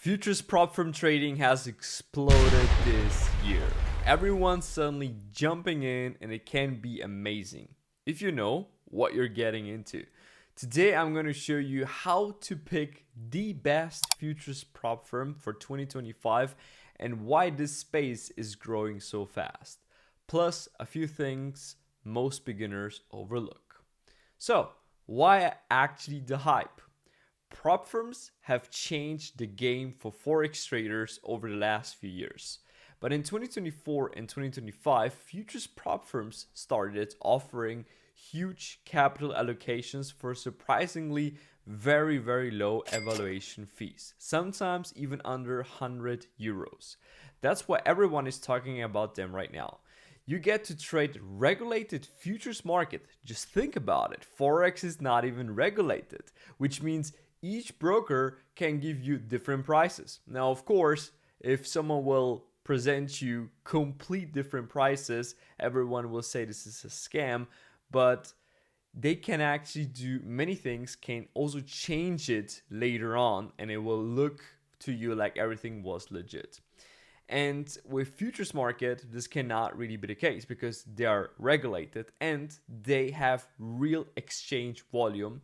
Futures prop firm trading has exploded this year. Everyone's suddenly jumping in and it can be amazing if you know what you're getting into. Today I'm going to show you how to pick the best futures prop firm for 2025 and why this space is growing so fast. Plus a few things most beginners overlook. So, why actually the hype? Prop firms have changed the game for Forex traders over the last few years. But in 2024 and 2025, futures prop firms started offering huge capital allocations for surprisingly very low evaluation fees, sometimes even under 100 euros. That's why everyone is talking about them right now. You get to trade regulated futures market. Just think about it. Forex is not even regulated, which means each broker can give you different prices. Now, of course, if someone will present you complete different prices, everyone will say this is a scam, but they can actually do many things, can also change it later on, and it will look to you like everything was legit. And with futures market, this cannot really be the case because they are regulated and they have real exchange volume.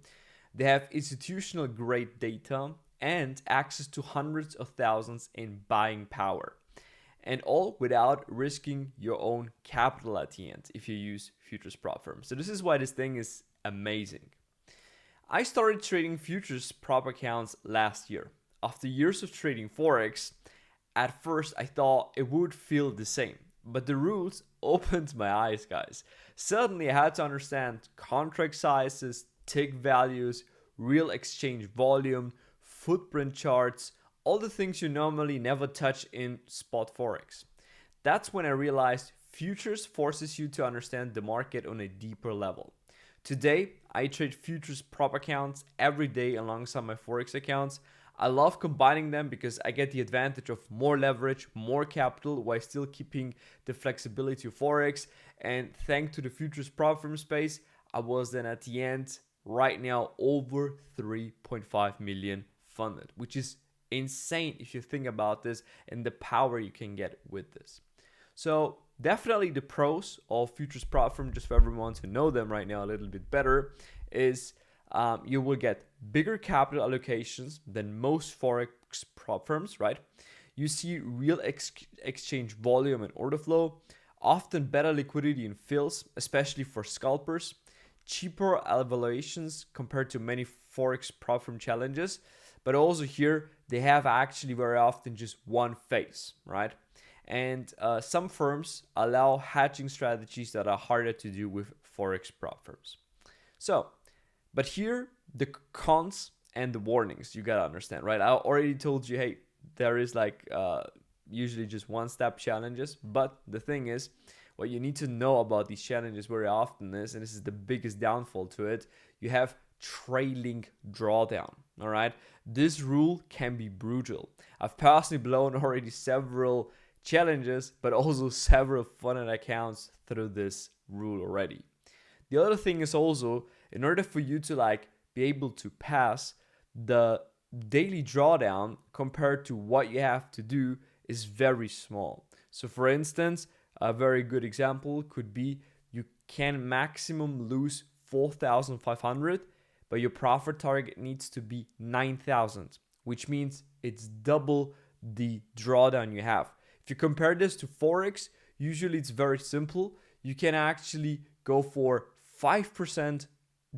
They have institutional grade data and access to hundreds of thousands in buying power. And all without risking your own capital at the end if you use futures prop firms. So this is why this thing is amazing. I started trading futures prop accounts last year. After years of trading Forex, at first I thought it would feel the same. But the rules opened my eyes, guys. Suddenly I had to understand contract sizes, tick values, real exchange volume, footprint charts, all the things you normally never touch in spot Forex. That's when I realized futures forces you to understand the market on a deeper level. Today, I trade futures prop accounts every day alongside my Forex accounts. I love combining them because I get the advantage of more leverage, more capital, while still keeping the flexibility of Forex. And thanks to the futures prop firm space, I was then at the end right now over 3.5 million funded, which is insane if you think about this and the power you can get with this. So definitely the pros of futures prop firm, just for everyone to know them right now a little bit better, is you will get bigger capital allocations than most Forex prop firms, right? You see real exchange volume and order flow, often better liquidity in fills, especially for scalpers, cheaper evaluations compared to many Forex prop firm challenges, but also here they have actually very often just one phase, right? And some firms allow hedging strategies that are harder to do with Forex prop firms. So, but here the cons and the warnings you gotta understand, right? I already told you, hey, there is like usually just one-step challenges, but the thing is, what you need to know about these challenges very often is, and this is the biggest downfall to it, you have trailing drawdown. All right, this rule can be brutal. I've personally blown already several challenges, but also several funded accounts through this rule already. The other thing is also, in order for you to be able to pass, the daily drawdown compared to what you have to do is very small. So for instance, a very good example could be you can maximum lose 4,500, but your profit target needs to be 9,000, which means it's double the drawdown you have. If you compare this to Forex, usually it's very simple. You can actually go for 5%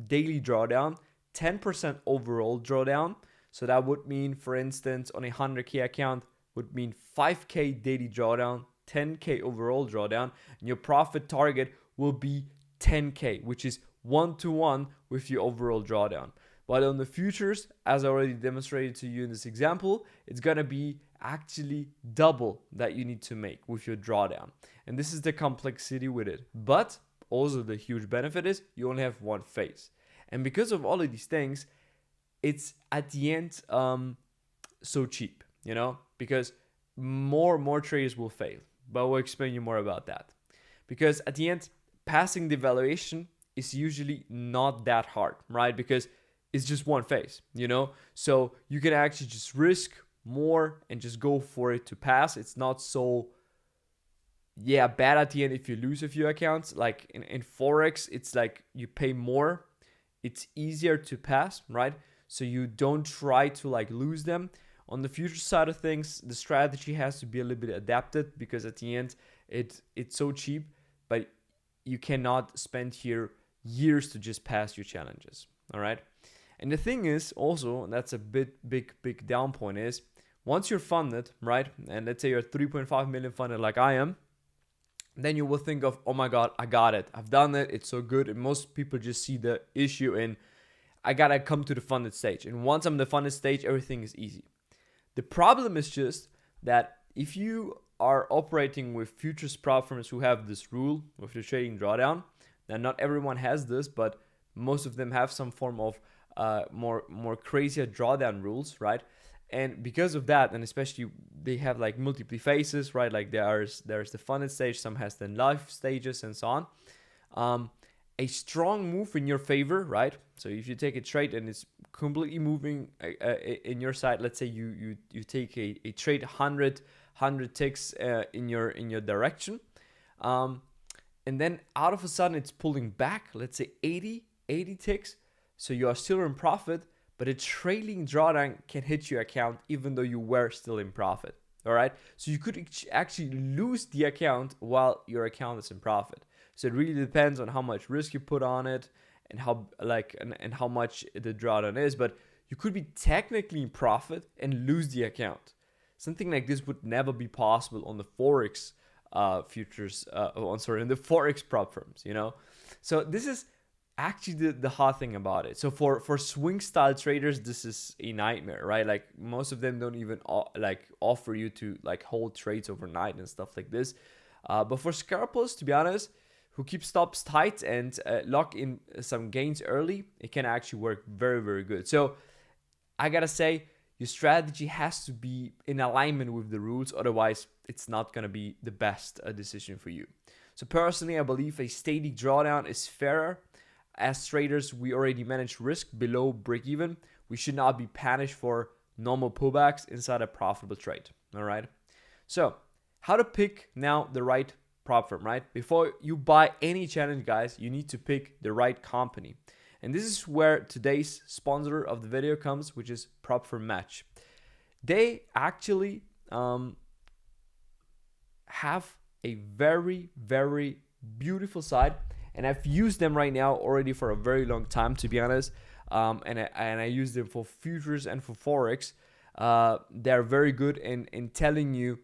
daily drawdown, 10% overall drawdown. So that would mean, for instance, on a 100K account, would mean 5K daily drawdown, 10K overall drawdown, and your profit target will be 10K, which is 1-to-1 with your overall drawdown. While on the futures, as I already demonstrated to you in this example, it's going to be actually double that you need to make with your drawdown. And this is the complexity with it. But also the huge benefit is you only have one phase. And because of all of these things, it's at the end so cheap, because more traders will fail. But we'll explain you more about that. Because at the end, passing the evaluation is usually not that hard, right? Because it's just one phase, So you can actually just risk more and just go for it to pass. It's not so bad at the end if you lose a few accounts. Like in Forex, it's like you pay more, it's easier to pass, right? So you don't try to like lose them. On the future side of things, the strategy has to be a little bit adapted, because at the end it's so cheap, but you cannot spend here years to just pass your challenges. All right. And the thing is also, and that's a big down point, is once you're funded, right? And let's say you're 3.5 million funded like I am, then you will think of, oh my God, I got it. I've done it. It's so good. And most people just see the issue in, I gotta come to the funded stage. And once I'm the funded stage, everything is easy. The problem is just that if you are operating with futures Propfirms who have this rule with the trading drawdown, now not everyone has this, but most of them have some form of more crazier drawdown rules, right? And because of that, and especially they have like multiple phases, right? Like there's the funded stage, some has the live stages and so on. A strong move in your favor, right? So if you take a trade and it's completely moving in your side, let's say you take a trade 100 ticks in your direction, and then out of a sudden it's pulling back, let's say 80 ticks, so you are still in profit, but a trailing drawdown can hit your account even though you were still in profit. All right, so you could actually lose the account while your account is in profit. So it really depends on how much risk you put on it and how and how much the drawdown is. But you could be technically in profit and lose the account. Something like this would never be possible on the Forex futures. In the Forex Propfirms, you know. So this is actually the hard thing about it. So for swing style traders, this is a nightmare, right? Like most of them don't even offer you to like hold trades overnight and stuff like this. But for scalpers, to be honest, who keep stops tight and lock in some gains early, it can actually work very, very good. So I gotta say, your strategy has to be in alignment with the rules. Otherwise, it's not gonna be the best decision for you. So personally, I believe a steady drawdown is fairer. As traders, we already manage risk below break even. We should not be panicked for normal pullbacks inside a profitable trade. All right. So how to pick now the right Propfirm, right? Before you buy any challenge, guys, you need to pick the right company. And this is where today's sponsor of the video comes, which is Propfirm Match. They actually have a very, very beautiful site. And I've used them right now already for a very long time, to be honest. And I use them for futures and for Forex. They're very good in telling you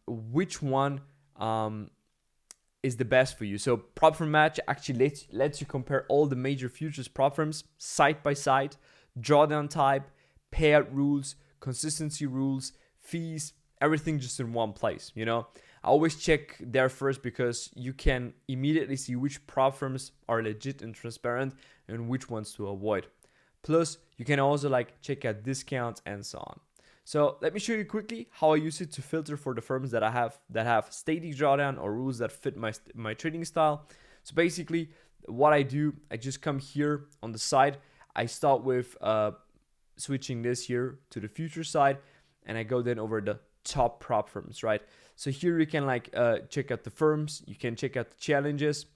which one is the best for you. So Propfirm Match actually lets you compare all the major futures Propfirms side by side, drawdown type, payout rules, consistency rules, fees, everything just in one place, you know. I always check there first because you can immediately see which Propfirms are legit and transparent and which ones to avoid. Plus, you can also like check out discounts and so on. So let me show you quickly how I use it to filter for the firms that I have steady drawdown or rules that fit my trading style. So basically, what I do, I just come here on the side. I start with switching this here to the future side, and I go then over the top Propfirms, right? So here you can like check out the firms, you can check out the challenges,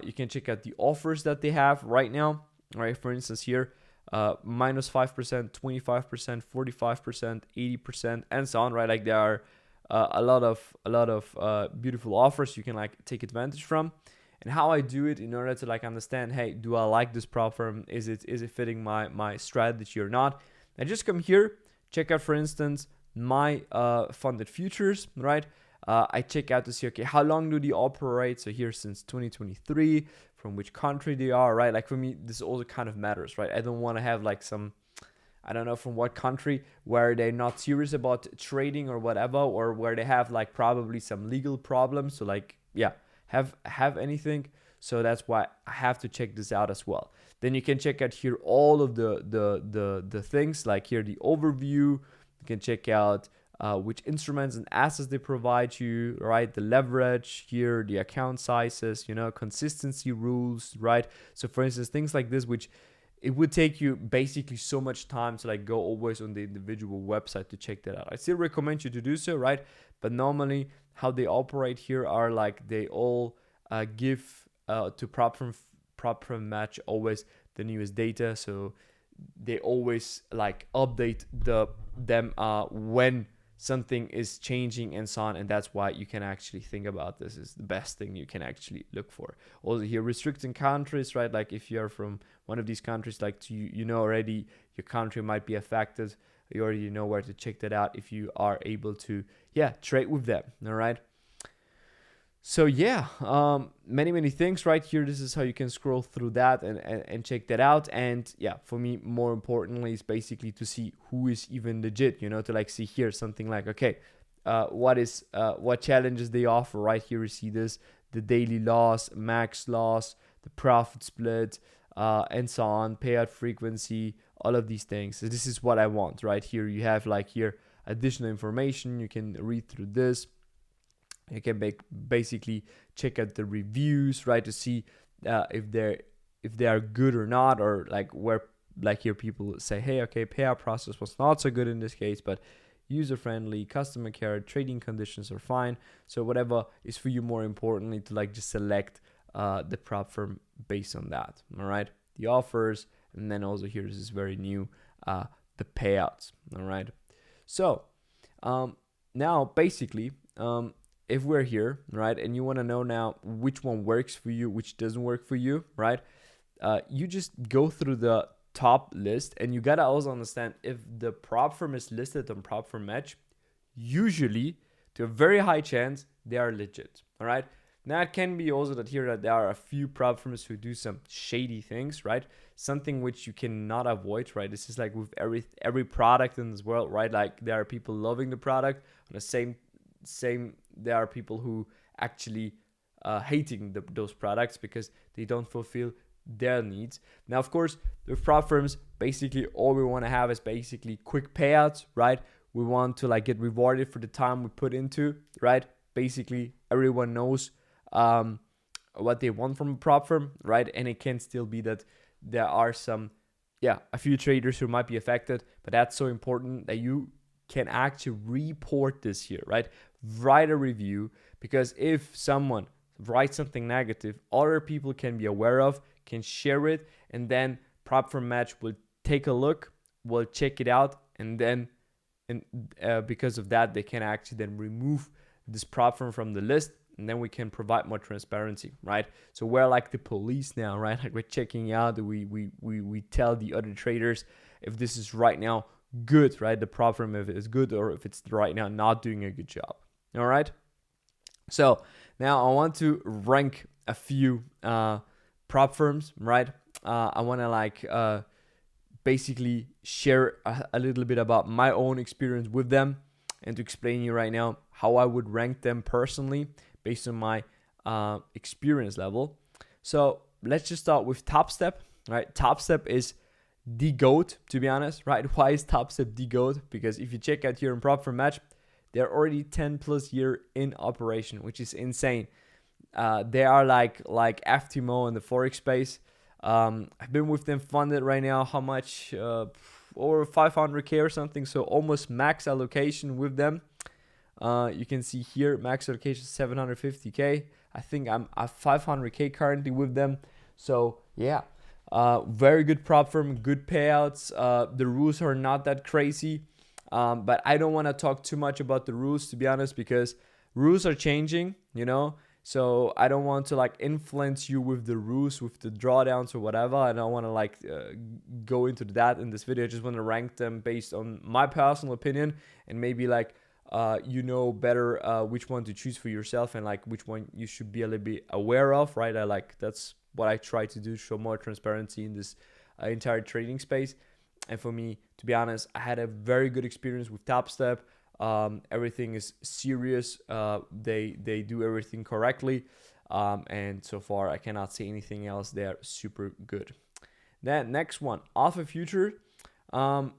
you can check out the offers that they have right now, right? For instance here, minus 5%, 25%, 45%, 80%, and so on, right? Like there are a lot of beautiful offers you can like take advantage from. And how I do it in order to like understand, hey, do I like this Propfirm? Is it fitting my strategy or not? I just come here, check out, for instance, my funded futures, right? I check out to see, okay, how long do they operate? So here since 2023, from which country they are, right? Like for me, this also kind of matters, right? I don't want to have like some, I don't know from what country, where they're not serious about trading or whatever, or where they have like probably some legal problems. So like, yeah, have anything. So that's why I have to check this out as well. Then you can check out here all of the things, like here the overview. You can check out which instruments and assets they provide you, right? The leverage here, the account sizes, you know, consistency rules, right? So for instance, things like this, which it would take you basically so much time to like go always on the individual website to check that out. I still recommend you to do so, right? But normally how they operate here are like they all give to Propfirm match always the newest data, so they always like update them when something is changing and so on, and that's why you can actually think about this is the best thing you can actually look for. Also here, restricting countries, right? Like if you're from one of these countries, like you know already your country might be affected, you already know where to check that out if you are able to trade with them. All right, so yeah, many things right here. This is how you can scroll through that and check that out. And yeah, for me, more importantly, is basically to see who is even legit, you know, to like see here something like, okay, what challenges they offer. Right here you see this, the daily loss, max loss, the profit split, and so on, payout frequency, all of these things. So this is what I want. Right here you have like here additional information. You can read through this. You can basically check out the reviews, right, to see if they are good or not, or like where like here people say, hey, okay, payout process was not so good in this case, but user friendly, customer care, trading conditions are fine. So whatever is for you, more importantly, to like just select the Propfirm based on that. All right, the offers, and then also here, this is very new, the payouts. All right, so now basically if we're here, right, and you want to know now which one works for you, which doesn't work for you, right, you just go through the top list, and you gotta also understand if the Propfirm is listed on Propfirm Match, usually to a very high chance they are legit. All right, now it can be also that here that there are a few Propfirms who do some shady things, right, something which you cannot avoid, right? This is like with every product in this world, right? Like there are people loving the product, on the same there are people who actually hating those products because they don't fulfill their needs. Now, of course, with Propfirms, basically all we want to have is basically quick payouts, right? We want to like get rewarded for the time we put into, right? Basically, everyone knows what they want from a Propfirm, right? And it can still be that there are a few traders who might be affected, but that's so important that you can actually report this here, right? Write a review, because if someone writes something negative, other people can be aware of, can share it, and then Propfirm Match will take a look, will check it out, and then because of that, they can actually then remove this Propfirm from the list, and then we can provide more transparency, right? So we're like the police now, right? Like we're checking out, we tell the other traders if this is right now good, right? The Propfirm, if it is good, or if it's right now not doing a good job. All right, so now I want to rank a few Propfirms, right? I want to like basically share a little bit about my own experience with them, and to explain you right now how I would rank them personally based on my experience level. So let's just start with Topstep, right? Topstep is the GOAT, to be honest, right? Why is Topstep the GOAT? Because if you check out here in Propfirm Match, they're already 10 plus year in operation, which is insane. They are like FTMO in the Forex space. I've been with them funded right now, how much? Over 500k or something, so almost max allocation with them. You can see here, max allocation 750k. I think I'm at 500k currently with them. So yeah, very good Propfirm, good payouts. The rules are not that crazy. But I don't want to talk too much about the rules, to be honest, because rules are changing, you know. So I don't want to like influence you with the rules, with the drawdowns or whatever. I don't want to like go into that in this video. I just want to rank them based on my personal opinion, and maybe like you know better which one to choose for yourself, and like which one you should be a little bit aware of, right? That's what I try to do, show more transparency in this entire trading space. And for me, to be honest, I had a very good experience with Topstep. Everything is serious. They do everything correctly. And so far, I cannot say anything else. They're super good. Then next one, Alpha Future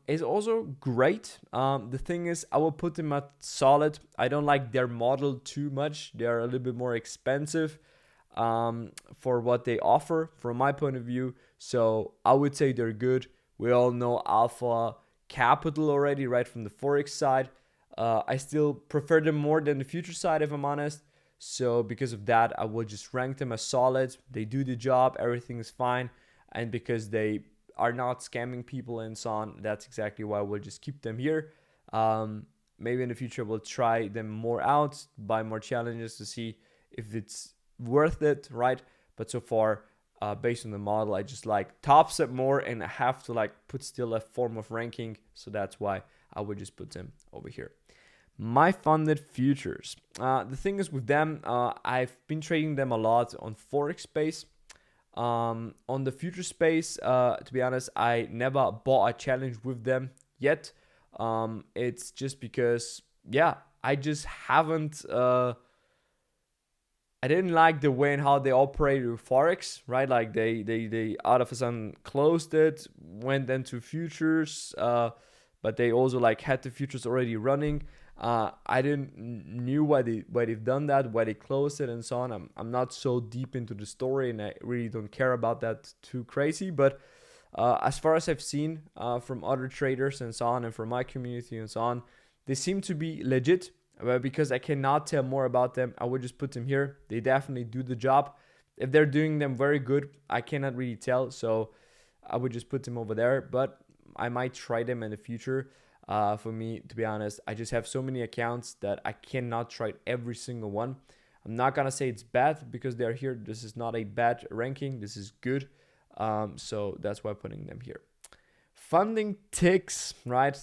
is also great. The thing is, I will put them at solid. I don't like their model too much. They're a little bit more expensive. for what they offer from my point of view. So I would say they're good. We all know Alpha Capital already, right, from the Forex side. I still prefer them more than the future side, if I'm honest. So because of that, I will just rank them as solid. They do the job, everything is fine. And because they are not scamming people and so on, that's exactly why we'll just keep them here. Maybe in the future we'll try them more out, buy more challenges to see if it's worth it, right? But so far, based on the model, I just like top step more, and I have to like put still a form of ranking. So that's why I would just put them over here. My funded futures. The thing is with them, I've been trading them a lot on Forex space. On the future space, to be honest, I never bought a challenge with them yet. It's just because, yeah, I just haven't. I didn't like the way and how they operated with Forex, right? Like they out of a sudden closed it, went into futures, but they also like had the futures already running. I didn't knew why they've done that, why they closed it, and so on. I'm not so deep into the story, and I really don't care about that too crazy. But as far as I've seen from other traders and so on, and from my community and so on, they seem to be legit. But because I cannot tell more about them, I would just put them here. They definitely do the job. If they're doing them very good, I cannot really tell. So I would just put them over there. But I might try them in the future. For me, to be honest, I just have so many accounts that I cannot try every single one. I'm not gonna say it's bad because they're here. This is not a bad ranking. This is good. So that's why I'm putting them here. Funding ticks, right?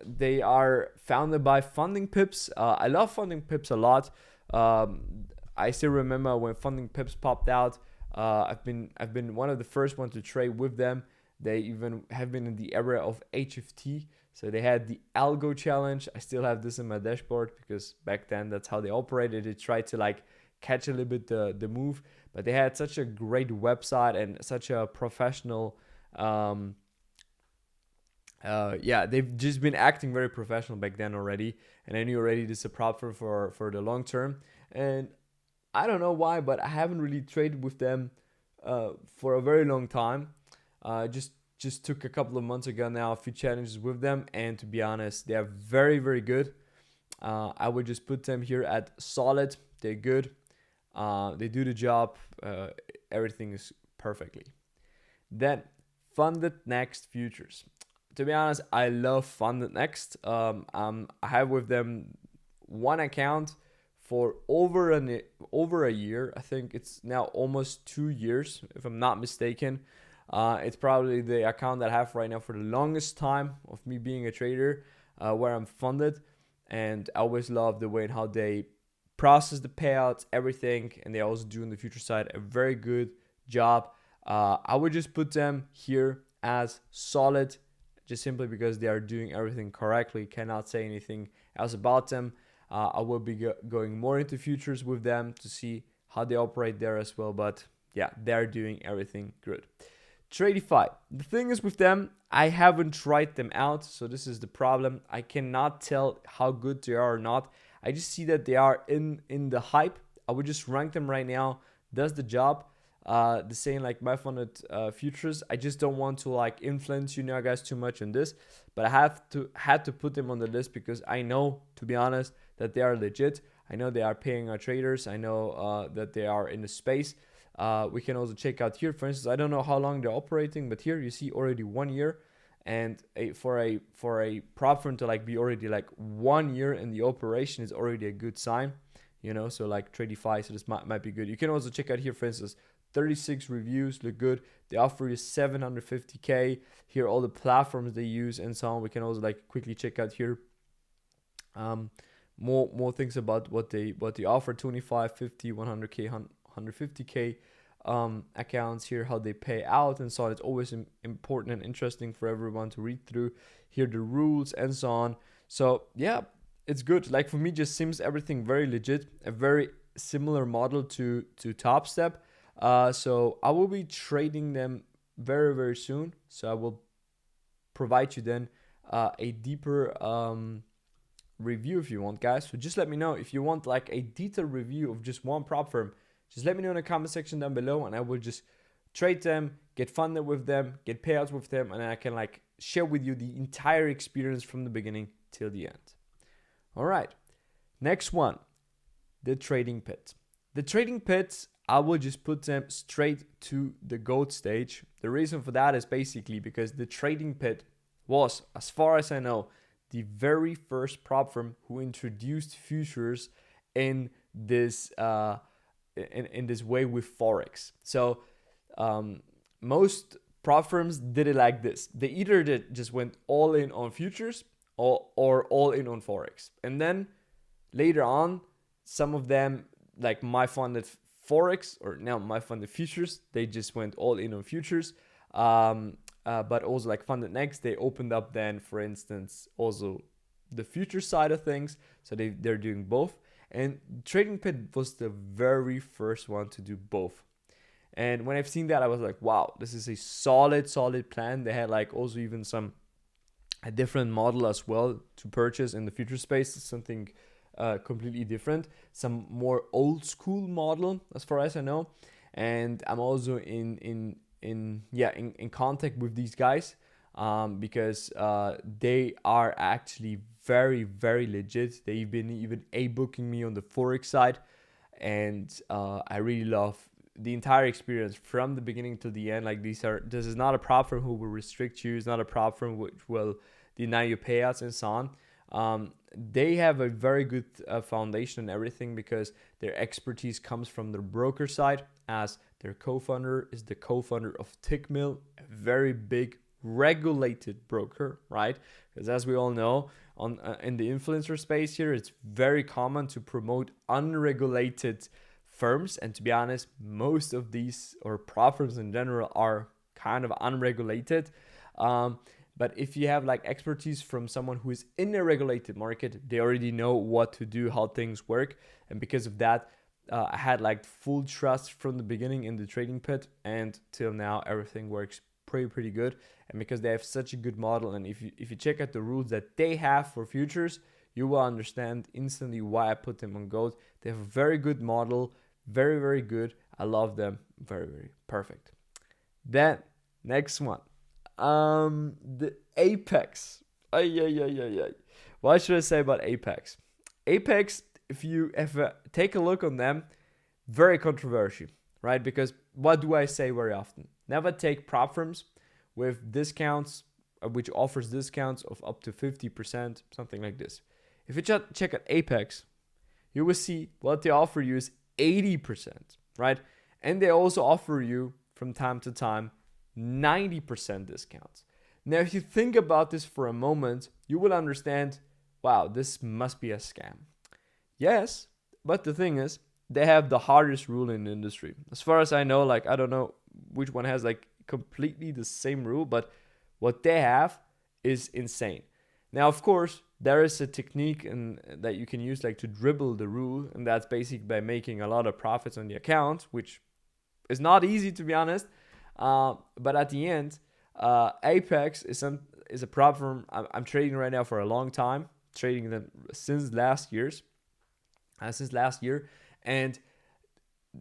They are founded by Funding Pips. I love Funding Pips a lot. I still remember when Funding Pips popped out. I've been one of the first ones to trade with them. They even have been in the era of HFT. So they had the algo challenge. I still have this in my dashboard because back then that's how they operated. They tried to like catch a little bit the move, but they had such a great website and such a professional. They've just been acting very professional back then already, and I knew already this is a Propfirm for the long term. And I don't know why, but I haven't really traded with them for a very long time. Just took a couple of months ago now a few challenges with them, and to be honest, they are very, very good. I would just put them here at solid. They're good. They do the job. Everything is perfectly. Then funded next futures. To be honest, I love funded next. I have with them one account for over a year. I think it's now almost 2 years, if I'm not mistaken. It's probably the account that I have right now for the longest time of me being a trader, where I'm funded. And I always love the way and how they process the payouts, everything. And they also do on the future side a very good job. I would just put them here as solid, just simply because they are doing everything correctly. Cannot say anything else about them. I will be going more into futures with them to see how they operate there as well. But yeah, they're doing everything good. Tradify. The thing is with them, I haven't tried them out, so this is the problem. I cannot tell how good they are or not. I just see that they are in the hype. I would just rank them right now. Does the job. The same like my funded futures. I just don't want to like influence you know guys too much on this, but I had to put them on the list because I know, to be honest, that they are legit. I know they are paying our traders. I know that they are in the space. We can also check out here, for instance. I don't know how long they're operating, but here you see already 1 year, and for a Propfirm to like be already like 1 year in the operation is already a good sign, you know. So like Tradify, so this might be good. You can also check out here, for instance, 36 reviews look good. They offer you 750k. Here all the platforms they use and so on. We can also like quickly check out here. More things about what they offer: 25, 50, 100k, 150k accounts here, how they pay out and so on. It's always important and interesting for everyone to read through here, the rules and so on. So yeah, it's good. Like for me, just seems everything very legit, a very similar model to Top Step. So I will be trading them very, very soon. So I will provide you then a deeper review if you want, guys. So just let me know if you want like a detailed review of just one prop firm. just let me know in the comment section down below, and I will just trade them, get funded with them, get payouts with them, and I can like share with you the entire experience from the beginning till the end. All right, next one, the trading pit. The trading pits, I will just put them straight to the GOAT stage. The reason for that is basically because the trading pit was, as far as I know, the very first prop firm who introduced futures in this in this way with Forex. So most prop firms did it like this. They either just went all in on futures or all in on Forex. And then later on, some of them, like my funded Forex, or now my funded futures, they just went all in on futures. But also like funded next, they opened up then, for instance, also the future side of things. So they're doing both. And Trading Pit was the very first one to do both. And when I've seen that, I was like, wow, this is a solid plan. They had like also even a different model as well to purchase in the future space. It's something completely different, some more old school model as far as I know. And I'm also in contact with these guys because they are actually very legit. They've been even booking me on the Forex side, and I really love the entire experience from the beginning to the end. Like this is not a prop firm who will restrict you. It's not a prop firm which will deny you payouts and so on. They have a very good foundation and everything because their expertise comes from the broker side, as their co-founder is the co-founder of Tickmill, a very big regulated broker, right? Because as we all know, in the influencer space here, it's very common to promote unregulated firms. And to be honest, most of these, or prop firms in general, are kind of unregulated. But if you have like expertise from someone who is in a regulated market, they already know what to do, how things work. And because of that, I had like full trust from the beginning in the Trading Pit, and till now everything works pretty good. And because they have such a good model, and if you check out the rules that they have for futures, you will understand instantly why I put them on GOAT. They have a very good model, very good. I love them, very perfect. Then next one, the Apex. What should I say about Apex? Apex, if you ever take a look on them, very controversial, right? Because what do I say very often? Never take prop firms with discounts, which offers discounts of up to 50%, something like this. If you check out Apex, you will see what they offer you is 80%, right? And they also offer you from time to time 90% discounts. Now, if you think about this for a moment, you will understand, wow, this must be a scam. Yes, but the thing is, they have the hardest rule in the industry. As far as I know, like, I don't know which one has like completely the same rule, but what they have is insane. Now, of course, there is a technique that you can use like to dribble the rule, and that's basically by making a lot of profits on the account, which is not easy, to be honest. But at the end, Apex is a prop firm I'm trading right now for a long time, trading them since last year, and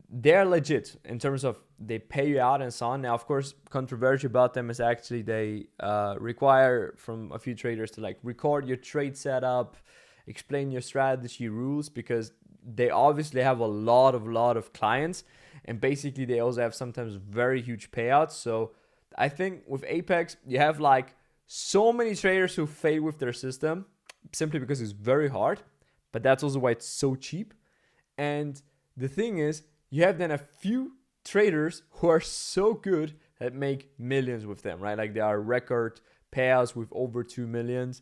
they're legit in terms of they pay you out and so on. Now, of course, controversy about them is actually they require from a few traders to like record your trade setup, explain your strategy rules, because they obviously have a lot of clients, and basically they also have sometimes very huge payouts. So I think with Apex, you have like so many traders who fail with their system simply because it's very hard, but that's also why it's so cheap. And the thing is, you have then a few traders who are so good that make millions with them, right? Like, there are record payouts with over 2 million,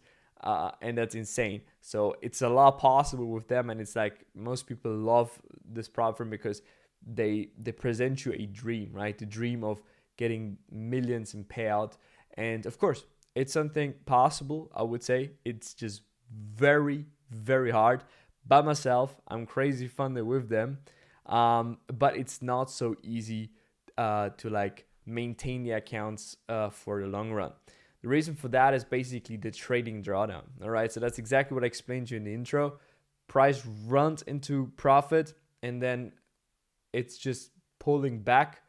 and that's insane. So it's a lot possible with them, and it's like most people love this prop firm because they present you a dream, right? The dream of getting millions in payout. And of course, it's something possible, I would say. It's just very hard. By myself, I'm crazy funded with them. But it's not so easy to like maintain the accounts for the long run. The reason for that is basically the trading drawdown. All right, so that's exactly what I explained to you in the intro. Price runs into profit, and then it's just pulling back,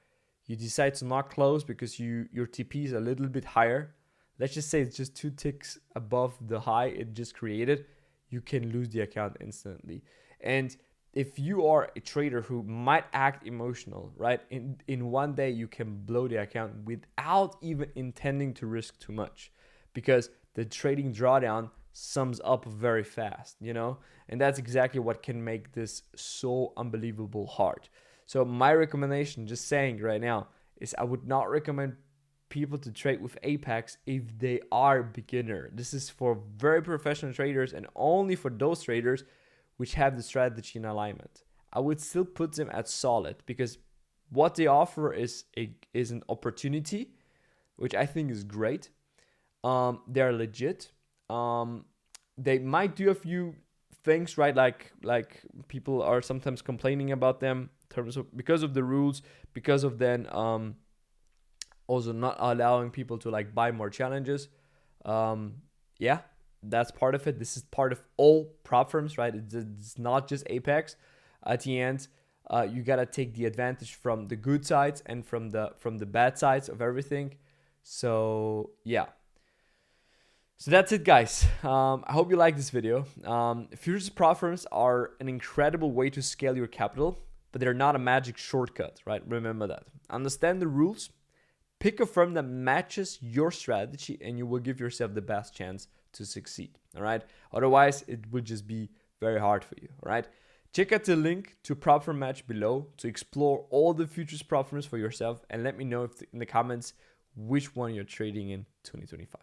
you decide to not close because your TP is a little bit higher. Let's just say it's just 2 ticks above the high it just created, you can lose the account instantly. And if you are a trader who might act emotional, right? In one day, you can blow the account without even intending to risk too much, because the trading drawdown sums up very fast, you know? And that's exactly what can make this so unbelievable hard. So my recommendation, just saying right now, is I would not recommend people to trade with Apex if they are beginner. This is for very professional traders and only for those traders which have the strategy in alignment. I would still put them at solid, because what they offer is an opportunity, which I think is great. They're legit. They might do a few things right, like people are sometimes complaining about them in terms of because of the rules, because of then also not allowing people to like buy more challenges. Yeah, that's part of it. This is part of all prop firms, right? It's not just Apex. At the end, you gotta take the advantage from the good sides and from the bad sides of everything. So yeah. So that's it, guys. I hope you like this video. Futures prop firms are an incredible way to scale your capital, but they're not a magic shortcut, right? Remember that. Understand the rules. Pick a firm that matches your strategy, and you will give yourself the best chance to succeed. All right. Otherwise, it would just be very hard for you. All right. Check out the link to Propfirm Match below to explore all the futures prop firms for yourself, and let me know in the comments which one you're trading in 2025.